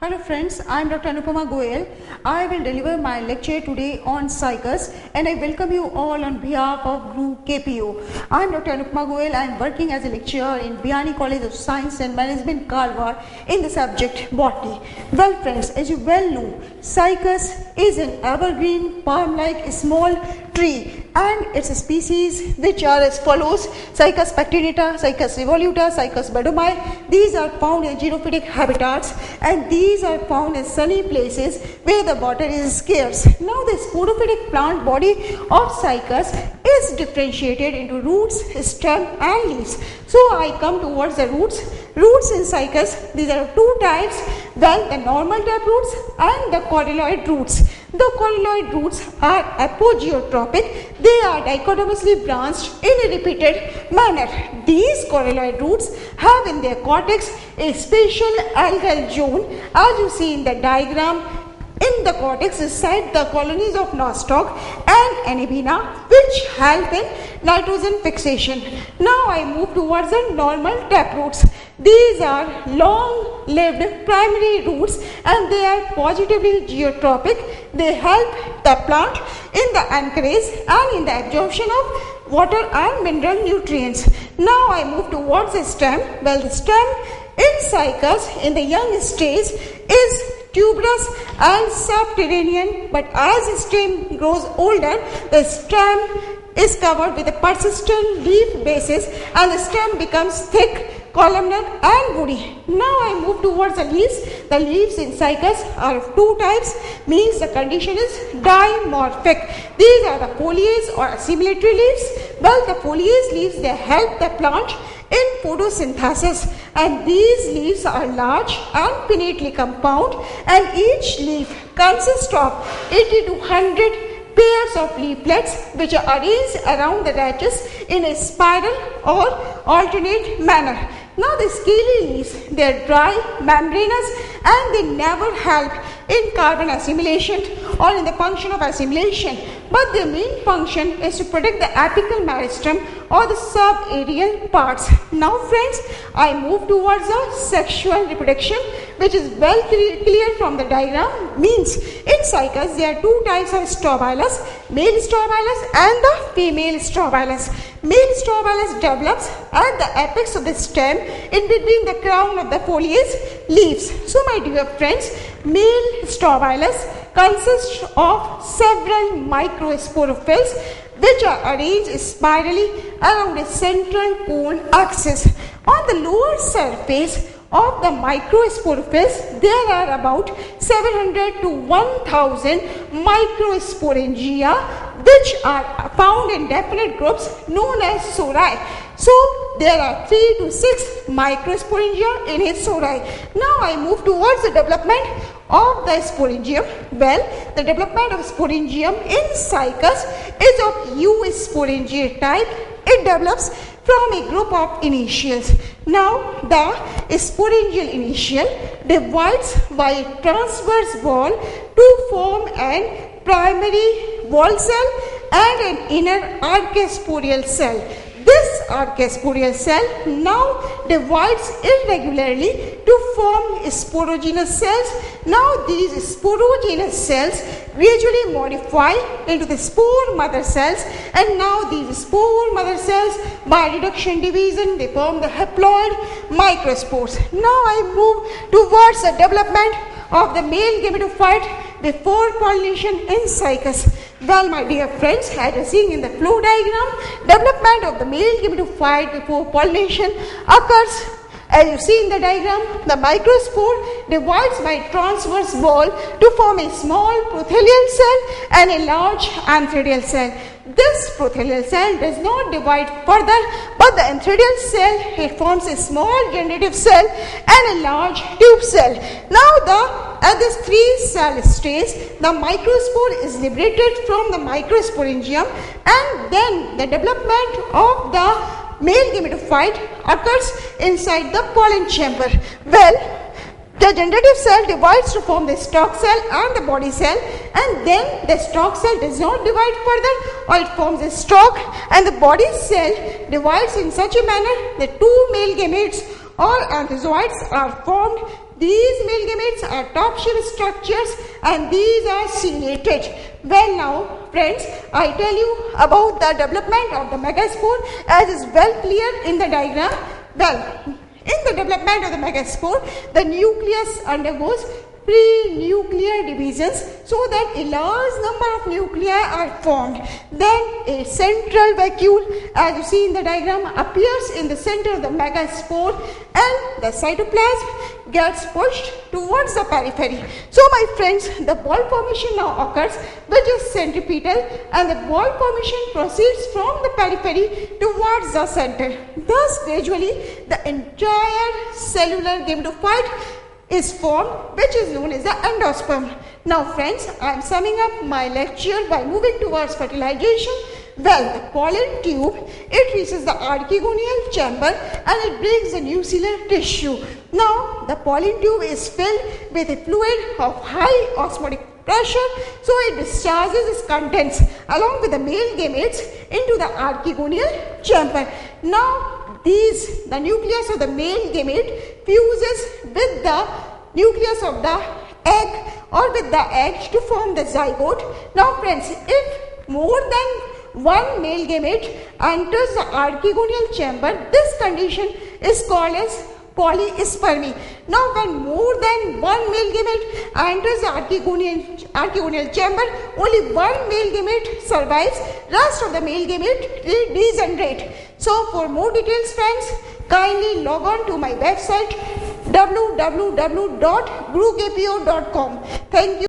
Hello friends, I am Dr. Anupama Goyal. I will deliver my lecture today on Cycus and I welcome you all on behalf of Group KPO. I am Dr. Anupama Goyal. I am working as a lecturer in Biyani College of Science and Management, Karwar in the subject botany. Well friends, as you well know, Cycus is an evergreen palm-like small tree and its species which are as follows: Cycas pectinata, Cycas revoluta, Cycas bedomai. These are found in xerophytic habitats and these are found in sunny places where the water is scarce. Now the sporophytic plant body of Cycas is differentiated into roots, stem and leaves. So I come towards the roots. Roots in Cycas, these are two types, well, the normal tap roots and the cordyloid roots. The cordyloid roots are apogeotropic. They are dichotomously branched in a repeated manner. These cordyloid roots have in their cortex a special algal zone, as you see in the diagram. In the cortex reside the colonies of nostoc and anabina, which help in nitrogen fixation. Now I move towards the normal taproots. These are long-lived primary roots and they are positively geotropic. They help the plant in the anchorage and in the absorption of water and mineral nutrients. Now I move towards the stem. Well, the stem in Cycas in the young stage is tuberous and subterranean, but as the stem grows older, the stem is covered with a persistent leaf basis and the stem becomes thick, columnar and woody. Now I move towards the leaves. The leaves in Cycas are of two types, means the condition is dimorphic. These are the foliage or assimilatory leaves. Well, the foliage leaves, they help the plant in photosynthesis and these leaves are large and pinnately compound and each leaf consists of 80 to 100 pairs of leaflets which are arranged around the rachis in a spiral or alternate manner. Now the scaly leaves, they are dry, membranous and they never help in carbon assimilation or in the function of assimilation, but their main function is to protect the apical meristem or the subaerial parts. Now friends, I move towards the sexual reproduction, which is well clear from the diagram. Means in Cycas there are two types of strobilus, male strobilus and the female strobilus. Male strobilus develops at the apex of the stem in between the crown of the foliage leaves. So my dear friends, male strobilus consists of several microsporophylls which are arranged spirally around a central cone axis. On the lower surface of the microsporophylls, there are about 700 to 1000 microsporangia which are found in definite groups known as sori. So there are 3 to 6 microsporangia in a sori. Now I move towards the development of the sporangium. Well, the development of sporangium in Cycas is of eusporangiate type. It develops from a group of initials. Now the sporangial initial divides by a transverse wall to form an primary wall cell and an inner archaesporal cell. This archaesporal cell now divides irregularly to form sporogenous cells. Now these sporogenous cells gradually modify into the spore mother cells and now these spore mother cells by reduction division they form the haploid microspores. Now I move towards the development of the male gametophyte before pollination in Cycas. Well, my dear friends, as you see in the flow diagram, development of the male gametophyte before pollination occurs. As you see in the diagram, the microspore divides by transverse wall to form a small prothelial cell and a large antheridial cell. This prothelial cell does not divide further, but the antheridial cell, it forms a small generative cell and a large tube cell. Now at this 3-cell stage, the microspore is liberated from the microsporangium and then the development of the male gametophyte occurs inside the pollen chamber. Well, the generative cell divides to form the stalk cell and the body cell and then the stalk cell does not divide further or it forms a stalk and the body cell divides in such a manner that two male gametes or anthozoids are formed. These male gametes are top sheet structures and these are ciliated. Well now friends, I tell you about the development of the megaspore as is well clear in the diagram. Well, in the development of the megaspore, the nucleus undergoes pre-nuclear divisions so that a large number of nuclei are formed. Then a central vacuole, as you see in the diagram, appears in the center of the megaspore and the cytoplasm gets pushed towards the periphery. So my friends, the ball formation now occurs, which is centripetal, and the ball formation proceeds from the periphery towards the center. Thus gradually the entire cellular gametophyte is formed, which is known as the endosperm. Now friends, I am summing up my lecture by moving towards fertilization. Well, the pollen tube, it reaches the archegonial chamber and it breaks the nuclear tissue. Now, the pollen tube is filled with a fluid of high osmotic pressure, so it discharges its contents along with the male gametes into the archegonial chamber. Now, the nucleus of the male gamete fuses with the nucleus of the egg or with the egg to form the zygote. Now friends, if more than one male gamete enters the archegonial chamber, this condition is called as polyspermy. Now when more than one male gamete enters the archegonial chamber, only one male gamete survives, rest of the male gamete degenerate. So for more details friends, kindly log on to my website www.guruKPO.com. Thank you.